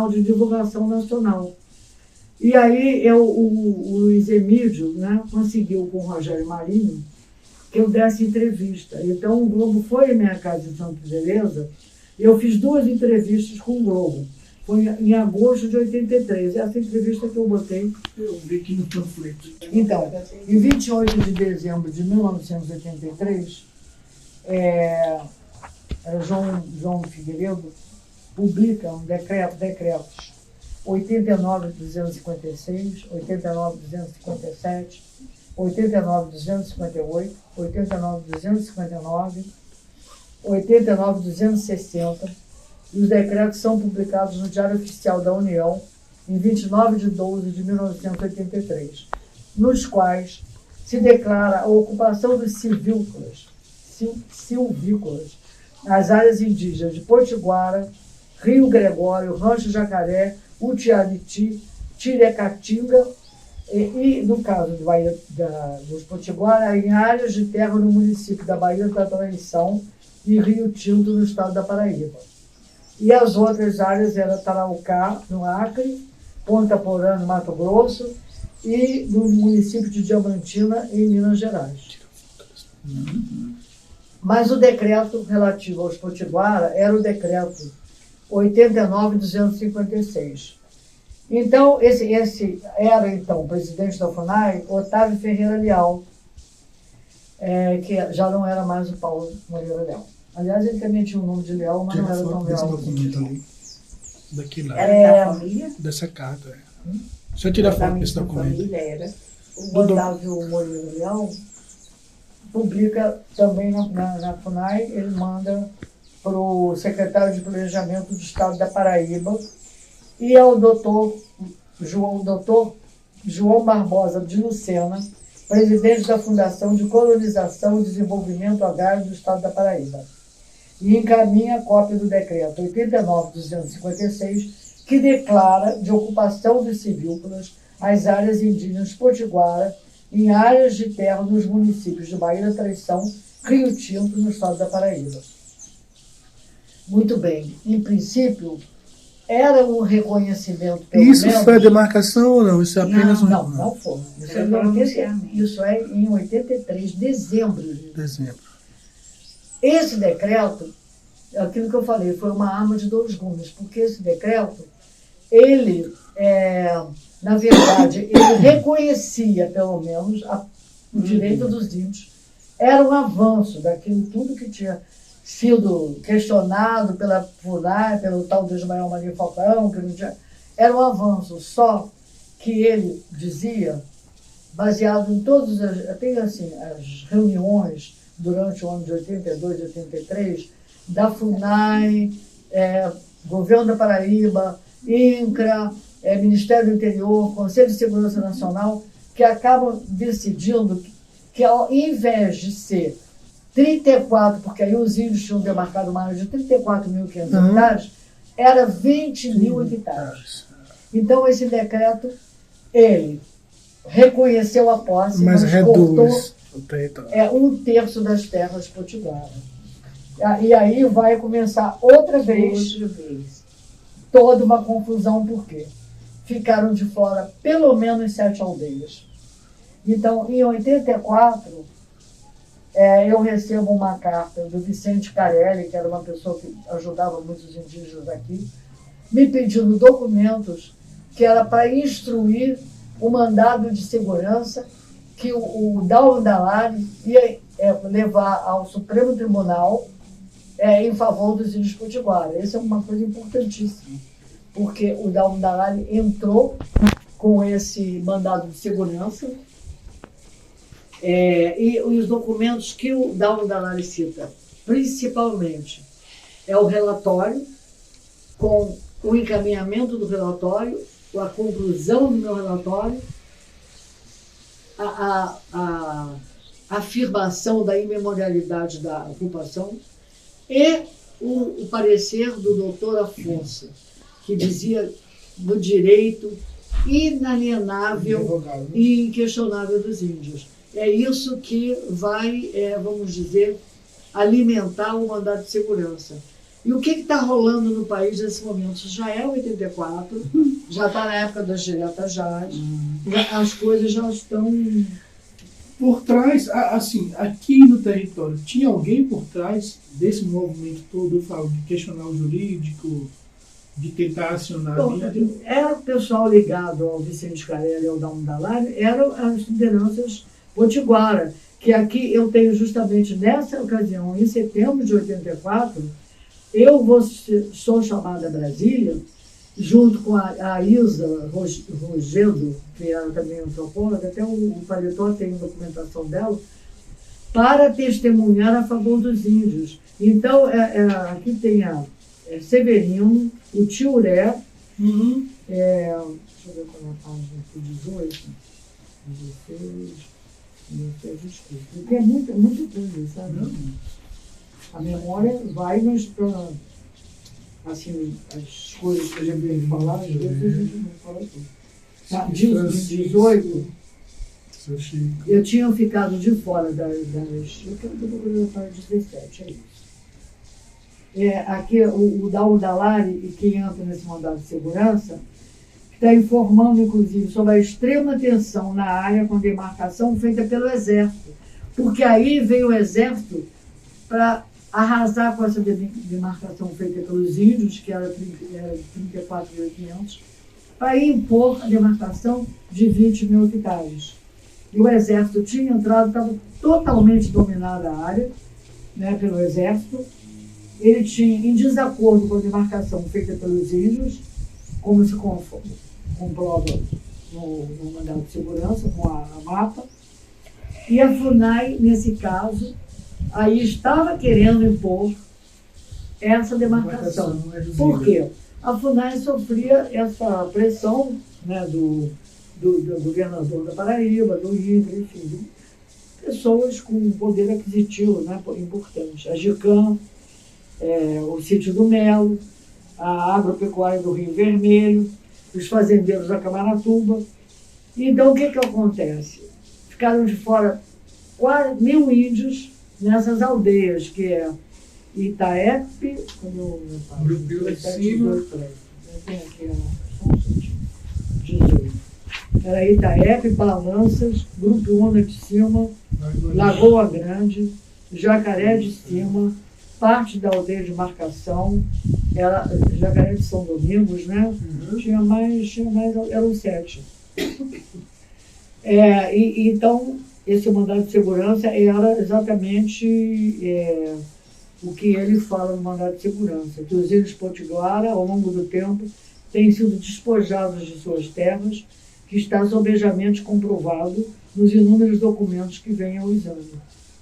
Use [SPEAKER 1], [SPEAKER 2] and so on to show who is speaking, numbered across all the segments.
[SPEAKER 1] De divulgação nacional. E aí o Luiz Emílio, né, conseguiu com o Rogério Marinho que eu desse entrevista. Então o Globo foi à minha casa em Santa Teresa e eu fiz 2 entrevistas com o Globo. Foi em agosto de 83. Essa entrevista que eu botei.
[SPEAKER 2] Eu vi aqui no panfleto.
[SPEAKER 1] Então, em 28 de dezembro de 1983, João Figueiredo publica um decretos 89.256, 89.257, 89.258, 89.259, 89.260, e os decretos são publicados no Diário Oficial da União em 29 de 12 de 1983, nos quais se declara a ocupação dos silvícolas nas áreas indígenas de Potiguara, Rio Gregório, Rancho Jacaré, Utiariti, Tirecatinga e, no caso dos Potiguara, em áreas de terra no município da Baía da Traição e Rio Tinto, no estado da Paraíba. E as outras áreas eram Taraucá, no Acre, Ponta Porã, no Mato Grosso, e no município de Diamantina, em Minas Gerais. Mas o decreto relativo aos Potiguara era o decreto 89.256. Então, esse era, então, o presidente da FUNAI, Otávio Ferreira Leal, que já não era mais o Paulo Moreira Leal. Aliás, ele também tinha o nome de Leal, mas não era tão Leal.
[SPEAKER 2] Documento ali. Daqui lá.
[SPEAKER 3] Era da família?
[SPEAKER 2] Dessa carta. Se eu tirar foto desse documento.
[SPEAKER 3] Era.
[SPEAKER 1] O Otávio Moreira Leal publica também na FUNAI, ele manda para o secretário de Planejamento do Estado da Paraíba e ao doutor João Barbosa de Lucena, presidente da Fundação de Colonização e Desenvolvimento Agrário do Estado da Paraíba, e encaminha a cópia do decreto 89.256, que declara de ocupação de silvícolas as áreas indígenas Potiguara em áreas de terra nos municípios de Baía da Traição, Rio Tinto, no estado da Paraíba. Muito bem. Em princípio, era um reconhecimento, pelo
[SPEAKER 2] Isso
[SPEAKER 1] menos...
[SPEAKER 2] foi a demarcação ou não? Isso é apenas
[SPEAKER 1] Não foi. Isso é em 83, dezembro.
[SPEAKER 2] Dezembro.
[SPEAKER 1] Esse decreto, aquilo que eu falei, foi uma arma de 2 gumes, porque esse decreto, ele, na verdade, ele reconhecia, pelo menos, o direito dos índios. Era um avanço daquilo tudo que tinha sido questionado pela FUNAI, pelo tal de Ismael Maria Falcão, que não tinha... Era um avanço, só que ele dizia, baseado em todas as reuniões durante o ano de 82 e 83, da FUNAI, Governo da Paraíba, INCRA, Ministério do Interior, Conselho de Segurança Nacional, que acabam decidindo que ao invés de ser 34, porque aí os índios tinham demarcado uma área de 34.500 hectares, era 20.000 hectares. Então, esse decreto, ele reconheceu a posse, mas
[SPEAKER 2] reduz
[SPEAKER 1] cortou 1/3 das terras potiguaras. E aí vai começar outra vez toda uma confusão, por quê? Ficaram de fora pelo menos 7 aldeias. Então, em 84, eu recebo uma carta do Vicente Carelli, que era uma pessoa que ajudava muitos indígenas aqui, me pedindo documentos que era para instruir o mandado de segurança que o Dalmo Dalari ia levar ao Supremo Tribunal em favor dos índios potiguara. Isso é uma coisa importantíssima, porque o Dalmo Dalari entrou com esse mandado de segurança e os documentos que o Dalmo Dalari cita, principalmente, é o relatório, com o encaminhamento do relatório, a conclusão do meu relatório, a afirmação da imemorialidade da ocupação e o parecer do doutor Afonso, que dizia do direito inalienável e inquestionável dos índios. É isso que vai, vamos dizer, alimentar o mandato de segurança. E o que está rolando no país nesse momento? Já é 84, já está na época das diretas já, as coisas já estão...
[SPEAKER 2] Por trás, assim, aqui no território, tinha alguém por trás desse movimento todo, eu falo, de questionar o jurídico, de tentar acionar a mídia?
[SPEAKER 1] Era o pessoal ligado ao Vicente Carelli e ao Dalmo Dallari, eram as lideranças potiguara, que aqui eu tenho justamente nessa ocasião, em setembro de 84, sou chamada a Brasília, junto com a Isa Rogedo, que era também antropóloga, até o paletó tem documentação dela, para testemunhar a favor dos índios. Então, aqui tem a Severino, o tio Uré, deixa eu ver qual é a página aqui, 18, 16, 16, desculpa. Porque é muita coisa, sabe? A memória vai, mas para... assim, as coisas que a gente tem que falar, às vezes a gente não fala tudo. Tá? 18, eu tinha ficado de fora das... Eu quero para 17, é isso. Aqui, o Dalmo Dallari, que entra nesse mandato de segurança, está informando, inclusive, sobre a extrema tensão na área com demarcação feita pelo Exército. Porque aí veio o Exército para arrasar com essa demarcação feita pelos índios, que era 34.500, para impor a demarcação de 20 mil hectares. E o Exército tinha entrado, estava totalmente dominada a área, né, pelo Exército. Ele tinha, em desacordo com a demarcação feita pelos índios, como se comprova no mandado de segurança, com a mapa, e a FUNAI, nesse caso, aí estava querendo impor essa demarcação. Por quê? A FUNAI sofria essa pressão, né, do governador da Paraíba, do INCRA, enfim, de pessoas com poder aquisitivo, né, importante. A GICAM, o Sítio do Melo, a Agropecuária do Rio Vermelho, os fazendeiros da Camaratuba. Então, o que acontece? Ficaram de fora quase 1.000 índios nessas aldeias, que é Itaepe,
[SPEAKER 2] Grupio de Cima,
[SPEAKER 1] era Itaepe, Balanças, Grupo Una de Cima, Lagoa Grande, Jacaré de Cima, parte da aldeia de Marcação, era Jacaré de São Domingos, né? Tinha mais, eram 7. Então, esse mandado de segurança era exatamente o que ele fala no mandado de segurança, que os índios potiguara, ao longo do tempo, têm sido despojados de suas terras, que está sobejamente comprovado nos inúmeros documentos que vêm ao exame.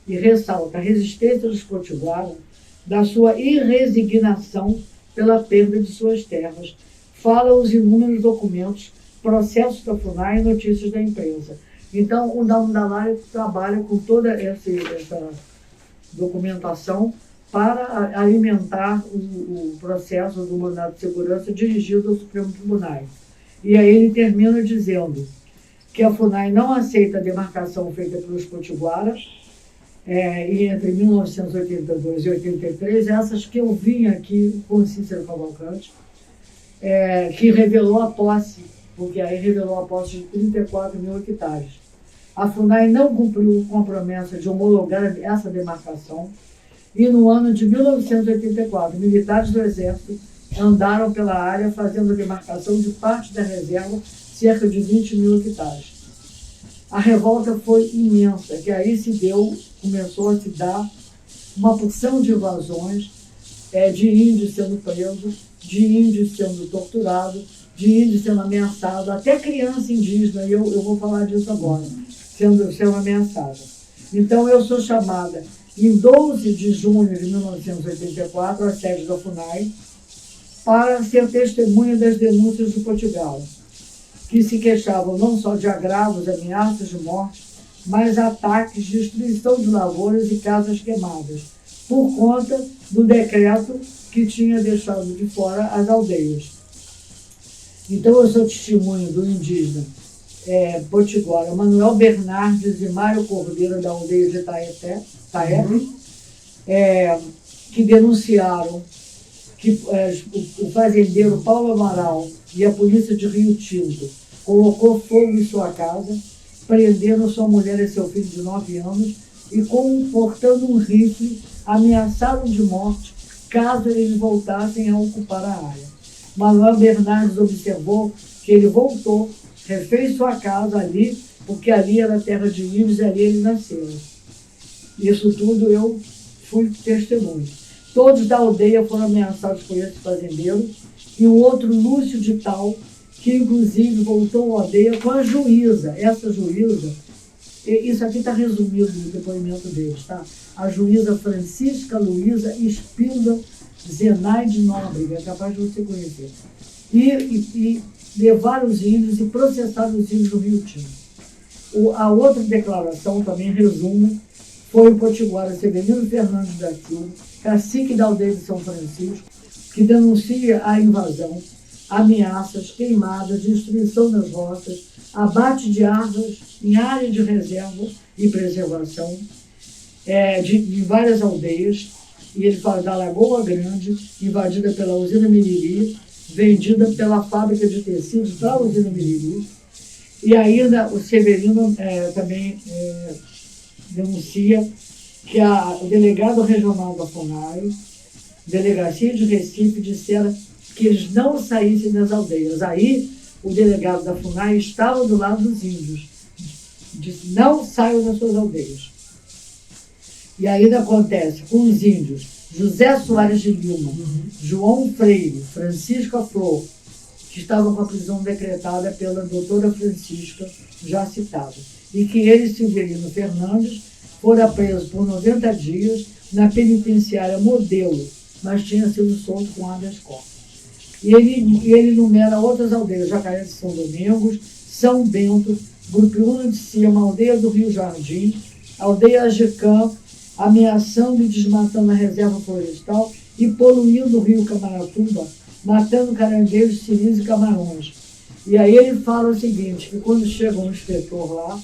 [SPEAKER 1] E ressalta a resistência dos potiguara da sua irresignação pela perda de suas terras. Fala os inúmeros documentos, processos da FUNAI e notícias da imprensa. Então, o Dalmo Dallari trabalha com toda essa documentação para alimentar o processo do mandado de segurança dirigido ao Supremo Tribunal. E aí ele termina dizendo que a FUNAI não aceita a demarcação feita pelos potiguaras, e entre 1982 e 83, essas que eu vim aqui com Cícero Cavalcante, que revelou a posse, porque aí revelou a posse de 34 mil hectares. A FUNAI não cumpriu com a promessa de homologar essa demarcação, e no ano de 1984, militares do Exército andaram pela área fazendo a demarcação de parte da reserva, cerca de 20 mil hectares. A revolta foi imensa, que aí começou a se dar uma porção de invasões, de índios sendo presos, de índios sendo torturados, de índios sendo ameaçados, até criança indígena, e eu vou falar disso agora, sendo ameaçada. Então, eu sou chamada em 12 de junho de 1984, à sede da FUNAI, para ser testemunha das denúncias do Potiguara, que se queixavam não só de agravos, ameaças de morte, mas ataques, destruição de lavouras e casas queimadas, por conta do decreto que tinha deixado de fora as aldeias. Então, eu sou testemunho do indígena potiguara Manuel Bernardes e Mário Cordeiro, da aldeia de Taé, que denunciaram que o fazendeiro Paulo Amaral e a polícia de Rio Tinto colocou fogo em sua casa, prenderam sua mulher e seu filho de 9 anos e, portando um rifle, ameaçaram de morte caso eles voltassem a ocupar a área. Manuel Bernardes observou que ele voltou, refez sua casa ali, porque ali era terra de índios e ali ele nasceu. Isso tudo eu fui testemunho. Todos da aldeia foram ameaçados por esse fazendeiro e o outro, Lúcio de Tal, que inclusive voltou à aldeia com a juíza. Essa juíza, isso aqui está resumido no depoimento deles, tá? A juíza Francisca Luísa Espíndola Zenaide Nóbrega, é capaz de você conhecer. E levaram os índios e processaram os índios do Rio Tinto. A outra declaração, também resumo, foi o potiguara Severino Fernandes da Silva, cacique da aldeia de São Francisco, que denuncia a invasão, ameaças, queimadas, destruição das roças, abate de árvores em área de reserva e preservação de várias aldeias. E ele fala da Lagoa Grande, invadida pela usina Miriri, vendida pela fábrica de tecidos da usina Miriri. E ainda o Severino também denuncia que o delegado regional da FUNAI, delegacia de Recife, disseram que eles não saíssem das aldeias. Aí o delegado da FUNAI estava do lado dos índios, disse: não saiam das suas aldeias. E ainda acontece com os índios José Soares de Lima, João Freire, Francisca Flor, que estavam com a prisão decretada pela doutora Francisca, já citada, e que ele, Severino Fernandes, fora preso por 90 dias na penitenciária Modelo, mas tinha sido solto com habeas corpus. E ele enumera outras aldeias: Jacaré de São Domingos, São Bento, Grupiúna de Cima, Aldeia do Rio Jardim, Aldeia Agicã, ameaçando e desmatando a reserva florestal e poluindo o rio Camaratuba, matando caranguejos, siris e camarões. E aí ele fala o seguinte, que quando chega um inspetor lá,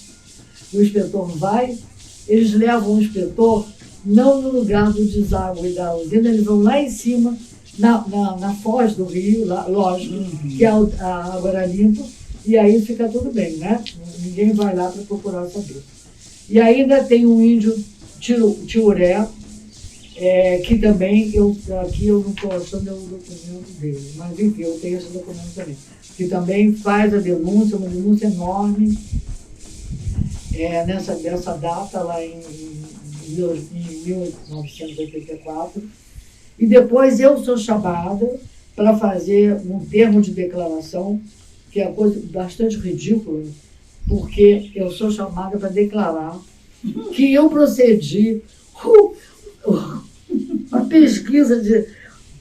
[SPEAKER 1] o inspetor vai, eles levam o inspetor não no lugar do deságue da usina, eles vão lá em cima, na foz do rio, lá, lógico, que a água era limpa, e aí fica tudo bem, né? Ninguém vai lá para procurar saber. E ainda tem um índio Tiuré, que também, aqui eu não estou achando o documento dele, mas enfim, eu tenho esse documento também, que também faz a denúncia, uma denúncia enorme, nessa data, lá em 1984, e depois eu sou chamada para fazer um termo de declaração, que é coisa bastante ridícula, porque eu sou chamada para declarar que eu procedi a pesquisa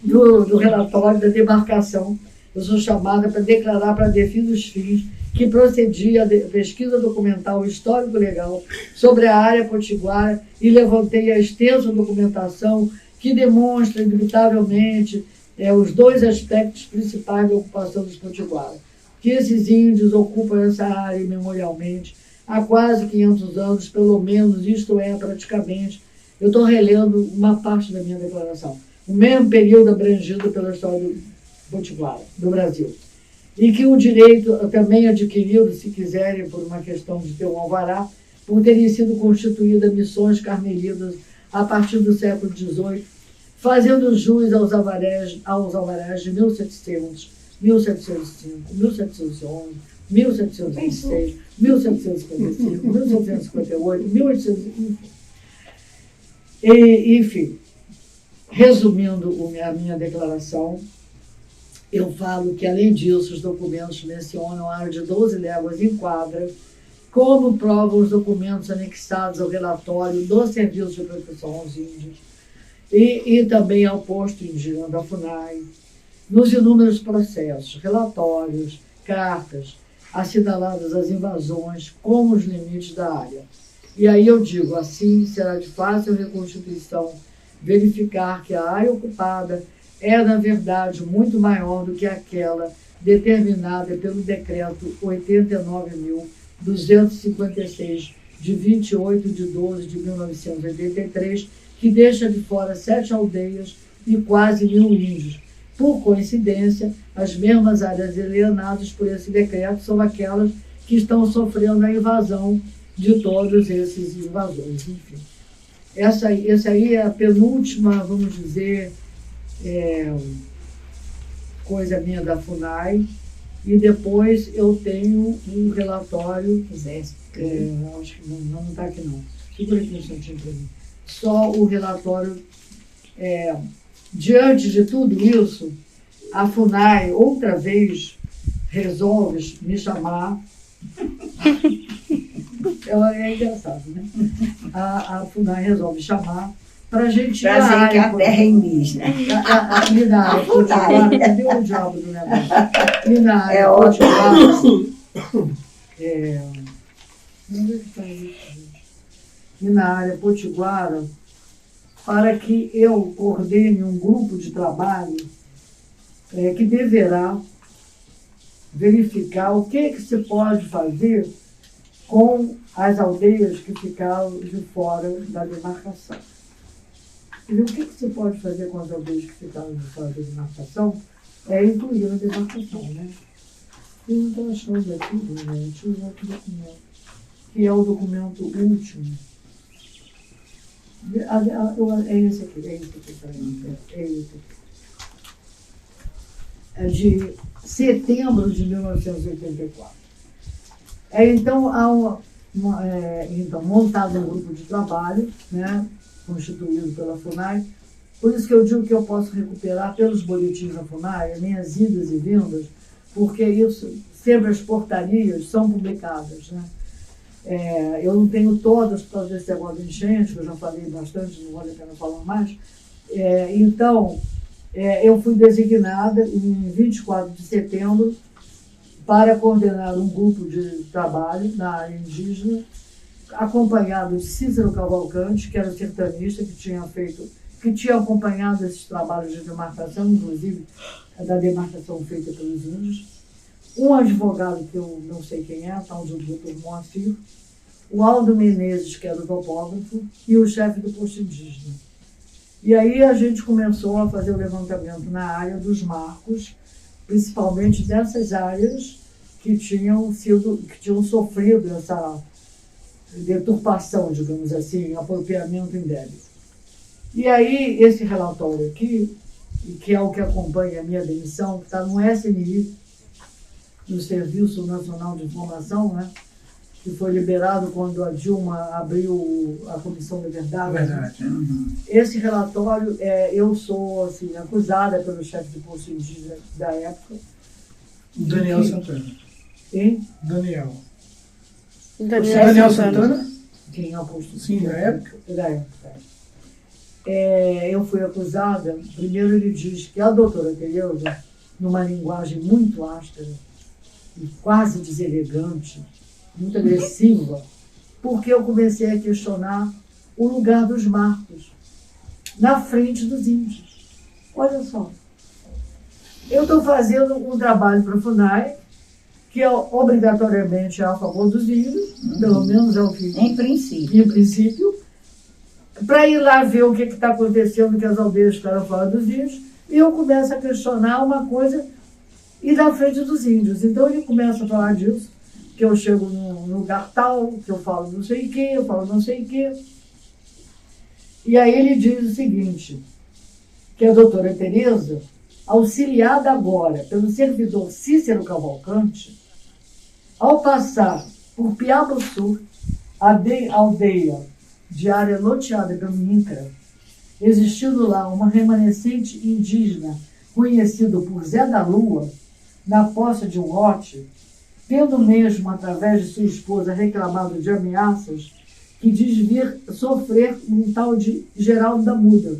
[SPEAKER 1] do relatório da demarcação. Eu sou chamada para declarar para devidos fins que procedi a pesquisa documental histórico-legal sobre a área potiguara e levantei a extensa documentação que demonstra, indubitavelmente, os dois aspectos principais da ocupação dos potiguaras. Que esses índios ocupam essa área memorialmente há quase 500 anos, pelo menos, isto é, praticamente. Eu estou relendo uma parte da minha declaração. O mesmo período abrangido pela história do potiguara, do Brasil. E que o direito também adquirido, se quiserem, por uma questão de ter um alvará, por terem sido constituídas missões carmelitas a partir do século XVIII, fazendo jus aos alvarás de 1700, 1705, 1711, 1726, 1755, 1758, 1800, enfim. Resumindo a minha declaração, eu falo que, além disso, os documentos mencionam a área de 12 léguas em quadra, como provam os documentos anexados ao relatório do Serviço de Proteção aos Índios e também ao posto indígena da FUNAI, nos inúmeros processos, relatórios, cartas, assinaladas as invasões como os limites da área. E aí eu digo, assim será de fácil reconstituição verificar que a área ocupada é, na verdade, muito maior do que aquela determinada pelo Decreto 89.256, de 28 de 12 de 1983, que deixa de fora 7 aldeias e quase 1.000 índios. Por coincidência, as mesmas áreas alienadas por esse decreto são aquelas que estão sofrendo a invasão de todos esses invasores. Enfim, essa aí é a penúltima, vamos dizer, coisa minha da FUNAI. E depois eu tenho um relatório, acho que não está aqui não, segura aqui um instantinho para mim. Só o relatório, diante de tudo isso, a FUNAI outra vez resolve me chamar, é engraçado, né? A FUNAI resolve chamar para a gente ir
[SPEAKER 3] Pra dizer que a terra é indígena.
[SPEAKER 1] Minária Potiguara, cadê o diabo do negócio? Minária
[SPEAKER 3] É
[SPEAKER 1] Potiguara. Minária Potiguara, para que eu coordene um grupo de trabalho que deverá verificar o que se pode fazer com as aldeias que ficaram de fora da demarcação. E o que se pode fazer com as aldeias que ficaram de fora da demarcação é incluir a demarcação, né? Eu não estou achando aqui, gente, o outro documento, que é o documento último. É esse aqui, é esse aqui. É de setembro de 1984. Então, então, montado um grupo de trabalho, né, constituído pela FUNAI. Por isso que eu digo que eu posso recuperar pelos boletins da FUNAI as minhas idas e vindas, porque isso, sempre as portarias são publicadas, né? Eu não tenho todas por causa desse negócio de enchente, que eu já falei bastante, não vale a pena falar mais. Então, eu fui designada em 24 de setembro para coordenar um grupo de trabalho na área indígena, acompanhado de Cícero Cavalcante, que era sertanista, que tinha acompanhado esses trabalhos de demarcação, inclusive da demarcação feita pelos índios, um advogado que eu não sei quem é, tal de Dr. Moacir, o Aldo Menezes, que era o topógrafo, e o chefe do posto indígena. E aí a gente começou a fazer o levantamento na área dos marcos, principalmente dessas áreas que tinham sofrido essa deturpação, digamos assim, apropriamento indébito. E aí, esse relatório aqui, que é o que acompanha a minha demissão, que está no SNI, no Serviço Nacional de Informação, né, que foi liberado quando a Dilma abriu a Comissão da Verdade.
[SPEAKER 2] Verdade. Uhum.
[SPEAKER 1] Esse relatório, eu sou assim, acusada pelo chefe de posto indígena da época.
[SPEAKER 2] Daniel Santana.
[SPEAKER 1] Hein?
[SPEAKER 2] Daniel
[SPEAKER 4] Daniel
[SPEAKER 2] Santana?
[SPEAKER 1] Quem é o posto?
[SPEAKER 2] Sim, da época.
[SPEAKER 1] Da época. Eu fui acusada, primeiro ele diz que a doutora Tereza, numa linguagem muito áspera e quase deselegante, muito agressiva, porque eu comecei a questionar o lugar dos marcos na frente dos índios. Olha só, eu estou fazendo um trabalho para a FUNAI, que é obrigatoriamente a favor dos índios, pelo menos é o que...
[SPEAKER 3] Em
[SPEAKER 1] princípio, para ir lá ver o que está acontecendo, que as aldeias ficaram fora dos índios, e eu começo a questionar uma coisa e na frente dos índios. Então ele começa a falar disso, que eu chego num lugar tal, que eu falo não sei o quê, eu falo não sei o quê. E aí ele diz o seguinte, que a doutora Tereza, auxiliada agora pelo servidor Cícero Cavalcante, ao passar por Piabuçu, aldeia de área loteada pelo INCRA, existindo lá uma remanescente indígena conhecido por Zé da Lua, na posse de um lote, tendo mesmo, através de sua esposa, reclamado de ameaças, que diz vir sofrer um tal de Geraldo da Muda.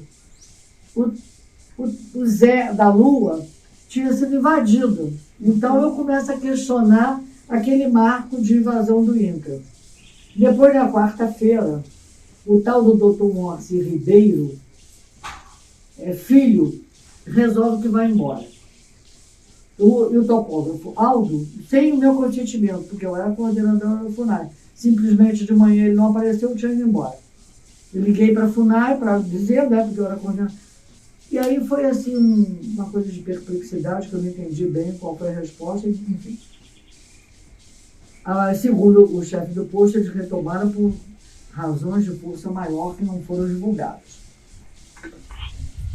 [SPEAKER 1] O Zé da Lua tinha sido invadido. Então eu começo a questionar aquele marco de invasão do INCRA. Depois, na quarta-feira, o tal do Dr. Moacir Ribeiro, filho, resolve que vai embora. E o topógrafo Aldo, sem o meu consentimento, porque eu era coordenadora da FUNAI, simplesmente de manhã ele não apareceu, eu tinha ido embora. Eu liguei para a FUNAI para dizer, né, porque eu era coordenadora. E aí foi assim, uma coisa de perplexidade, que eu não entendi bem qual foi a resposta, enfim. Segundo o chefe do posto, eles retomaram por razões de força maior que não foram divulgadas.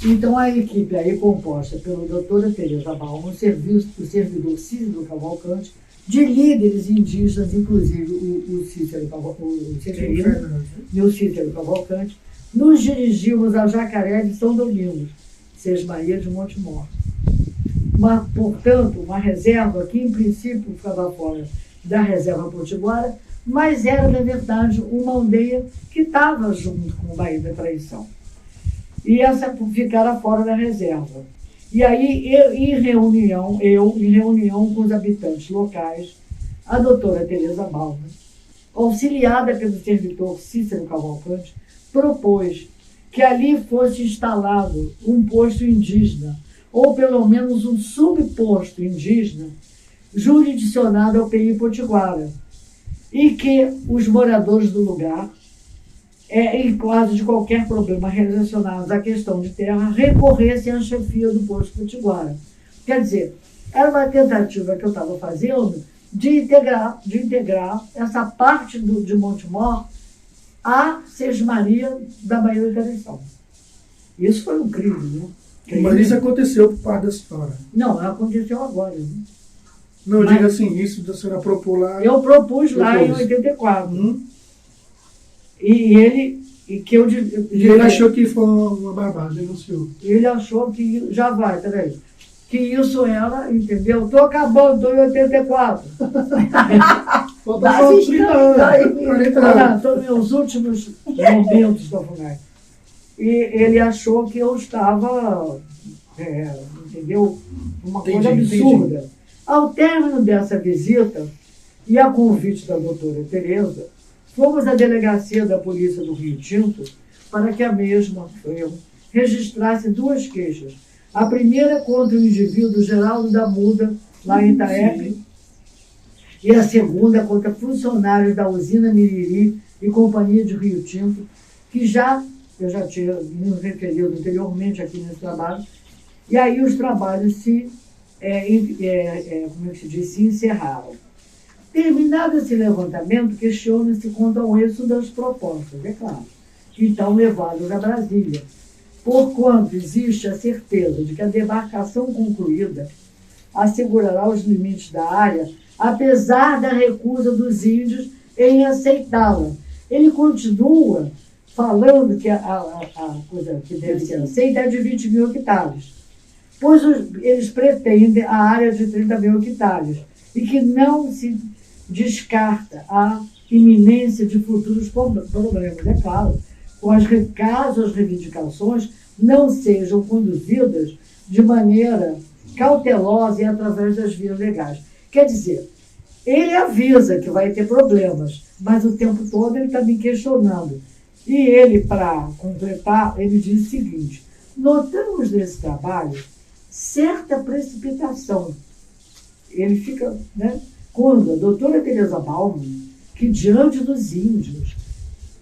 [SPEAKER 1] Então, a equipe aí composta pela doutora Tereza Balma, o servidor Cícero Cavalcante, de líderes indígenas, inclusive o Cícero Cavalcante, nos dirigimos a Jacaré de São Domingos, Sesmaria de Montemor. Portanto, uma reserva que, em princípio, ficava fora da reserva potiguara, mas era, na verdade, uma aldeia que estava junto com o Baía da Traição. E essa ficara fora da reserva. E aí, em reunião com os habitantes locais, a doutora Tereza Balma, auxiliada pelo servidor Cícero Cavalcante, propôs que ali fosse instalado um posto indígena, ou pelo menos um subposto indígena, jurisdicionado ao PI Potiguara, e que os moradores do lugar, em caso de qualquer problema relacionado à questão de terra, recorressem à chefia do posto Potiguara. Quer dizer, era uma tentativa que eu estava fazendo de integrar essa parte de Montemor à Sesmaria da Baía da Traição. Isso foi um crime, né?
[SPEAKER 2] Mas isso aconteceu por parte da senhora?
[SPEAKER 1] Não, aconteceu agora. Né?
[SPEAKER 2] Não, diga assim, isso da senhora propôs lá...
[SPEAKER 1] Eu propus lá em 84. E ele
[SPEAKER 2] achou que foi uma barbada, denunciou.
[SPEAKER 1] Ele achou que... Já vai, peraí. Que isso era, entendeu? Estou acabando, estou em 84.
[SPEAKER 2] Falta só 30 anos. 40 anos.
[SPEAKER 1] Estou nos meus últimos momentos da FUNAI. E ele achou que eu estava, entendeu? Uma coisa absurda. Ao término dessa visita, e a convite da doutora Tereza, fomos à delegacia da Polícia do Rio Tinto para que a mesma registrasse 2 queixas. A primeira contra o indivíduo Geraldo da Muda, lá em Itaepe, e a segunda contra funcionários da usina Miriri e Companhia de Rio Tinto, que eu já tinha me referido anteriormente aqui nesse trabalho, e aí os trabalhos se encerraram. Terminado esse levantamento, questiona-se quanto ao êxito das propostas, é claro, então levadas a Brasília, porquanto existe a certeza de que a demarcação concluída assegurará os limites da área, apesar da recusa dos índios em aceitá-la. Ele continua falando que a coisa que deve ser aceita é de 20 mil hectares, pois eles pretendem a área de 30 mil hectares e que não se descarta a iminência de futuros problemas. É claro, caso as reivindicações não sejam conduzidas de maneira cautelosa e através das vias legais. Quer dizer, ele avisa que vai ter problemas, mas o tempo todo ele está me questionando. E ele, para completar, ele diz o seguinte: notamos nesse trabalho certa precipitação. Ele fica, quando a doutora Tereza Balma, que diante dos índios,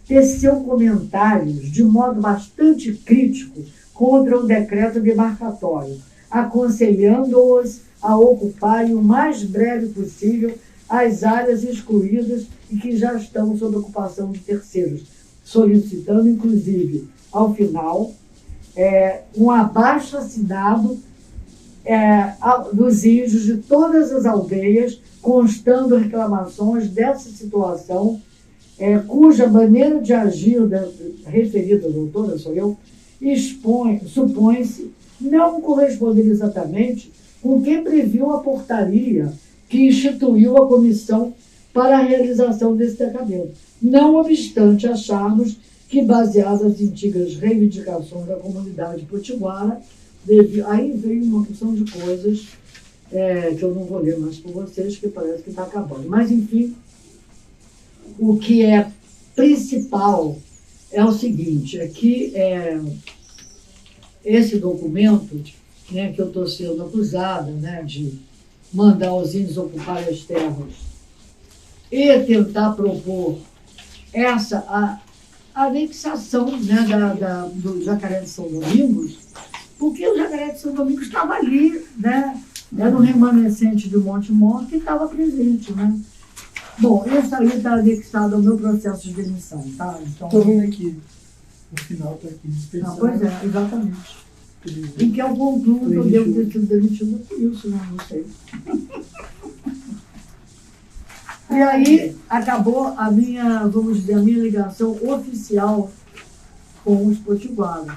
[SPEAKER 1] teceu comentários de modo bastante crítico contra o decreto demarcatório, aconselhando-os a ocuparem o mais breve possível as áreas excluídas e que já estão sob ocupação de terceiros, solicitando, inclusive, ao final, um abaixo-assinado dos índios de todas as aldeias, constando reclamações dessa situação, cuja maneira de agir da referida doutora, sou eu, supõe-se não corresponder exatamente com o que previu a portaria que instituiu a comissão para a realização desse decreto. Não obstante acharmos que, baseadas nas antigas reivindicações da comunidade potiguara, aí veio uma porção de coisas que eu não vou ler mais para vocês, que parece que está acabando. Mas, enfim, o que é principal é o seguinte, é que esse documento né, que eu estou sendo acusada, né, de mandar os índios ocupar as terras e tentar propor a anexação, né, do Jacaré de São Domingos, porque o Jacaré de São Domingos estava ali, né, era um remanescente de Monte Mor que estava presente, né. Bom, isso aí está anexado ao meu processo de demissão, tá? Então,
[SPEAKER 2] Estou vendo aqui. O final está aqui dispensado.
[SPEAKER 1] pois é, exatamente. E que eu concluo que eu devo ter sido demitida por isso, né? Não sei. E aí acabou a minha, vamos dizer, a minha ligação oficial com os potiguaras.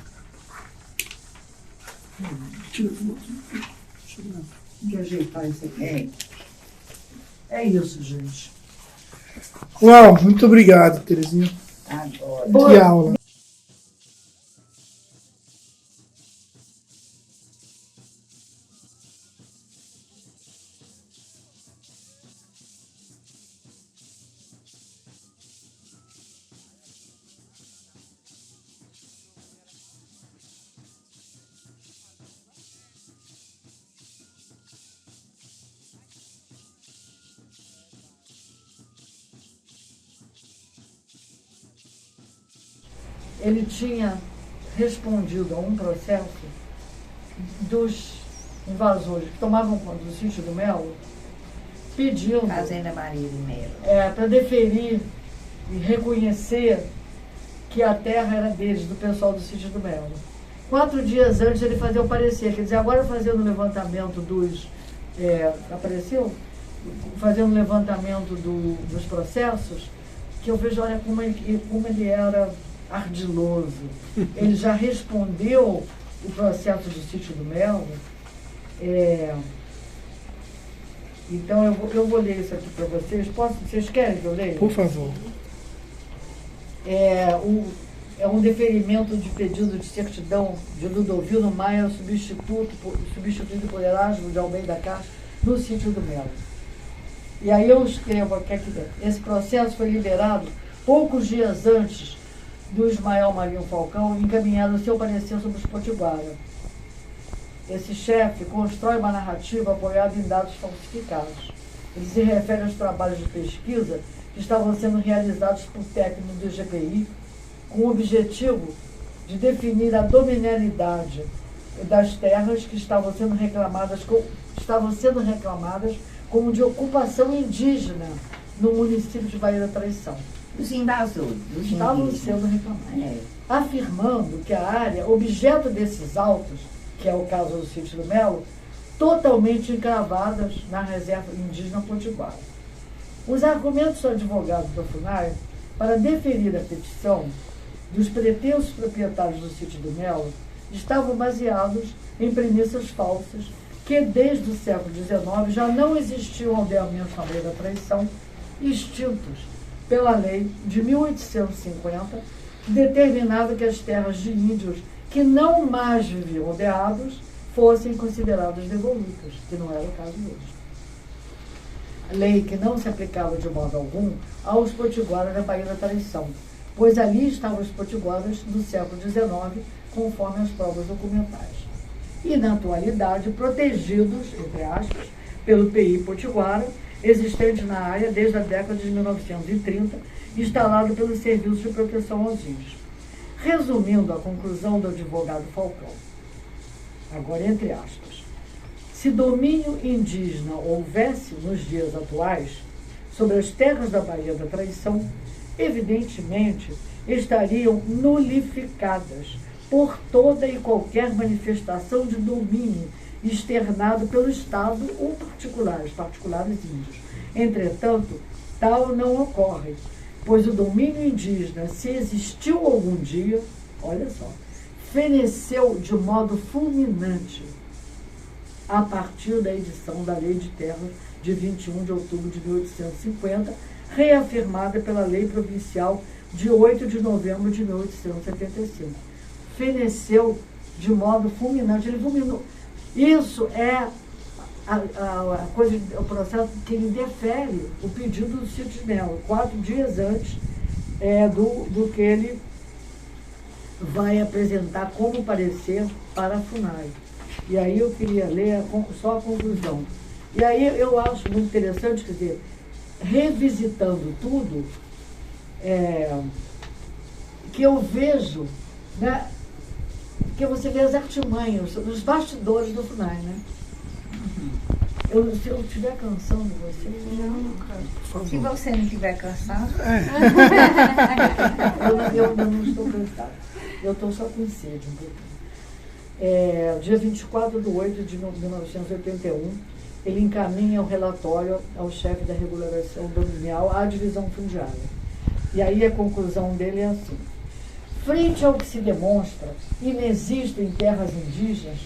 [SPEAKER 2] Deixa eu ver.
[SPEAKER 1] Tem que ajeitar isso aqui. É isso, gente.
[SPEAKER 2] Uau, muito obrigado, Terezinha.
[SPEAKER 3] Agora.
[SPEAKER 2] Que aula.
[SPEAKER 1] Ele tinha respondido a um processo dos invasores que tomavam conta do sítio do Melo, pedindo
[SPEAKER 3] Fazenda Maria de Melo.
[SPEAKER 1] para deferir e reconhecer que a terra era deles, do pessoal do sítio do Melo. 4 dias antes ele fazia o parecer, quer dizer, agora fazendo o levantamento fazendo o levantamento dos processos, que eu vejo, olha, como ele era ardiloso. Ele já respondeu o processo do sítio do Melo. Então eu vou ler isso aqui para vocês. Vocês querem que eu leia?
[SPEAKER 2] Por favor.
[SPEAKER 1] É um deferimento de pedido de certidão de Ludovino Maia, substituído por Erasmo de Almeida Castro, no sítio do Melo. E aí eu escrevo aqui dentro. Esse processo foi liberado poucos dias antes do Ismael Marinho Falcão encaminhado o seu parecer sobre os potiguaras. Esse chefe constrói uma narrativa apoiada em dados falsificados. Ele se refere aos trabalhos de pesquisa que estavam sendo realizados por técnicos do IGPI com o objetivo de definir a dominialidade das terras que estavam sendo reclamadas como de ocupação indígena no município de Baía da Traição.
[SPEAKER 3] Os invasores, os
[SPEAKER 1] Estavam
[SPEAKER 3] indígenas.
[SPEAKER 1] sendo reclamados.
[SPEAKER 3] É.
[SPEAKER 1] Afirmando que a área objeto desses autos, que é o caso do sítio do Melo, totalmente encravadas na reserva indígena potiguara. Os argumentos do advogado do FUNAI para deferir a petição dos pretensos proprietários do sítio do Melo estavam baseados em premissas falsas que desde o século XIX já não existiam aldeamentos na Baía da Traição extintos pela lei de 1850, que determinava que as terras de índios que não mais viviam aldeados fossem consideradas devolutas, que não era o caso hoje. Lei que não se aplicava de modo algum aos potiguaras da Baía da Traição, pois ali estavam os potiguaras do século XIX, conforme as provas documentais. E, na atualidade, protegidos, entre aspas, pelo PI Potiguara, existente na área desde a década de 1930, instalado pelo Serviço de Proteção aos Índios. Resumindo a conclusão do advogado Falcão, agora entre aspas, se domínio indígena houvesse nos dias atuais sobre as terras da Baía da Traição, evidentemente estariam nulificadas por toda e qualquer manifestação de domínio externado pelo Estado ou particulares índios. Entretanto, tal não ocorre, pois o domínio indígena, se existiu algum dia, olha só, feneceu de modo fulminante a partir da edição da Lei de Terras de 21 de outubro de 1850, reafirmada pela Lei Provincial de 8 de novembro de 1875. Feneceu de modo fulminante, ele fulminou. Isso é o processo que ele defere o pedido do sítio de Melo, 4 dias antes do que ele vai apresentar como parecer para a FUNAI. E aí eu queria ler só a conclusão. E aí eu acho muito interessante, quer dizer, revisitando tudo, que eu vejo, né, que você vê as artimanhas, os bastidores do FUNAI, né? Se eu estiver cansando você,
[SPEAKER 3] Se você não estiver cansado.
[SPEAKER 1] eu não estou cansada. Eu estou só com sede um pouquinho. Dia 24 de 8 de 1981, ele encaminha o relatório ao chefe da regulação dominial à divisão fundiária. E aí a conclusão dele é assim: frente ao que se demonstra, inexiste em terras indígenas,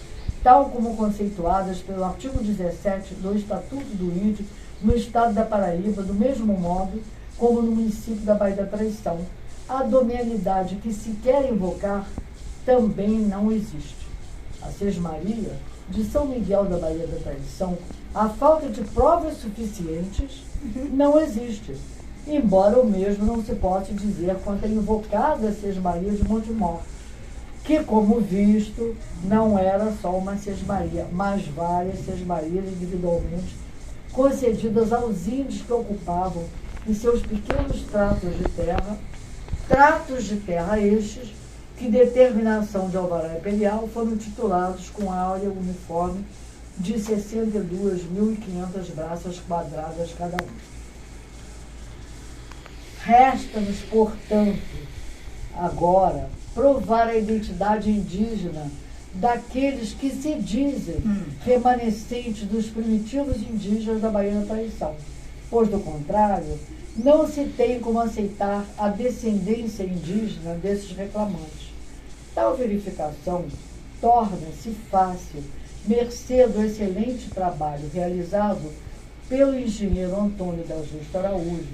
[SPEAKER 1] tal como conceituadas pelo artigo 17 do Estatuto do Índio, no estado da Paraíba, do mesmo modo como no município da Baía da Traição, a dominialidade que se quer invocar também não existe. A Sesmaria de São Miguel da Baía da Traição, a falta de provas suficientes não existe, embora o mesmo não se possa dizer quanto a invocada Sesmaria de Montemor, que, como visto, não era só uma sesmaria, mas várias sesmarias individualmente concedidas aos índios que ocupavam em seus pequenos tratos de terra estes que, determinação de alvará imperial, foram titulados com áurea uniforme de 62.500 braças quadradas cada um. Resta-nos, portanto, agora, provar a identidade indígena daqueles que se dizem remanescentes dos primitivos indígenas da Baía da Traição, pois, do contrário, não se tem como aceitar a descendência indígena desses reclamantes. Tal verificação torna-se fácil, mercê do excelente trabalho realizado pelo engenheiro Antônio da Justa Araújo,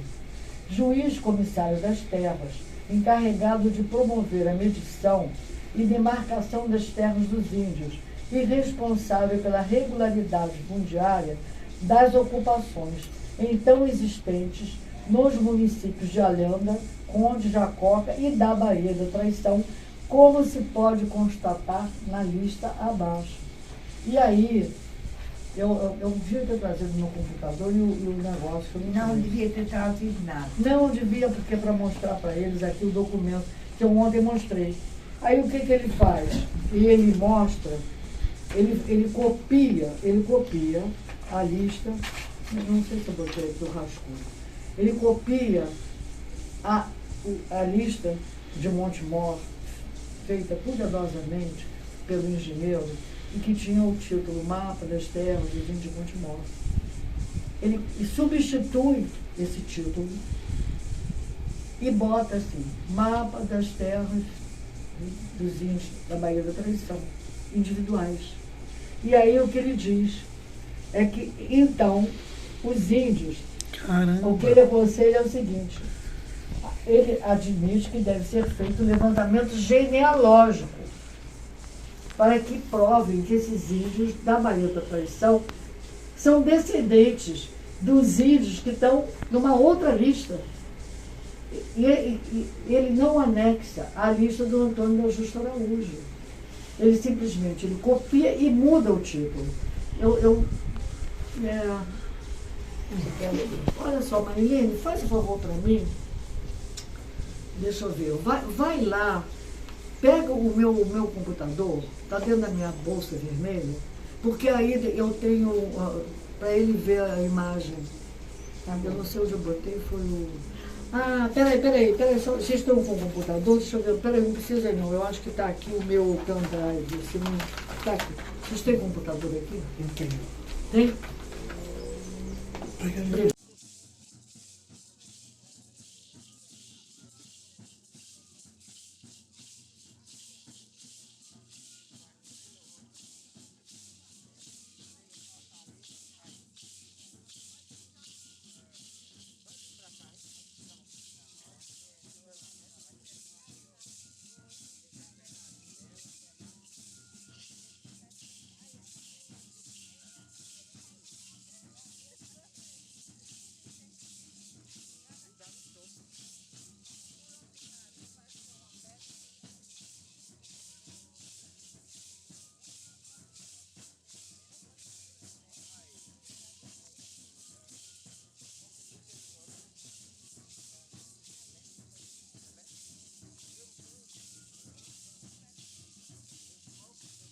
[SPEAKER 1] juiz comissário das terras, encarregado de promover a medição e demarcação das terras dos índios e responsável pela regularidade fundiária das ocupações então existentes nos municípios de Alhanda, Conde, Jacoca e da Baía da Traição, como se pode constatar na lista abaixo. E aí, eu devia ter trazido meu computador e o negócio que eu
[SPEAKER 3] Não devia ter trazido nada.
[SPEAKER 1] Não devia, porque para mostrar para eles aqui o documento que eu ontem mostrei. Aí o que ele faz? Ele mostra, ele copia a lista, não sei se eu botei aqui o rascunho. Ele copia a lista de Montemor, feita cuidadosamente pelo engenheiro, e que tinha o título Mapa das Terras dos Índios de Montemor. Ele substitui esse título e bota assim, Mapa das Terras dos Índios da Baía da Traição, individuais. E aí o que ele diz é que, então, os índios, o que ele aconselha é o seguinte: ele admite que deve ser feito um levantamento genealógico para que provem que esses índios da Baía da Traição são descendentes dos índios que estão numa outra lista. E ele não anexa a lista do Antônio da Justa Araújo. Ele simplesmente copia e muda o título. Olha só, Marilene, faz um favor para mim. Deixa eu ver. Vai lá, pega o meu computador, está dentro da minha bolsa vermelha, porque aí eu tenho, para ele ver a imagem. Eu não sei onde eu botei, foi o... Ah, peraí, vocês estão com o computador? Deixa eu ver, peraí, não precisa não, eu acho que está aqui o meu pendrive, está aqui. Vocês têm computador aqui?
[SPEAKER 2] Eu tenho.
[SPEAKER 1] Tem?
[SPEAKER 2] Pega ali.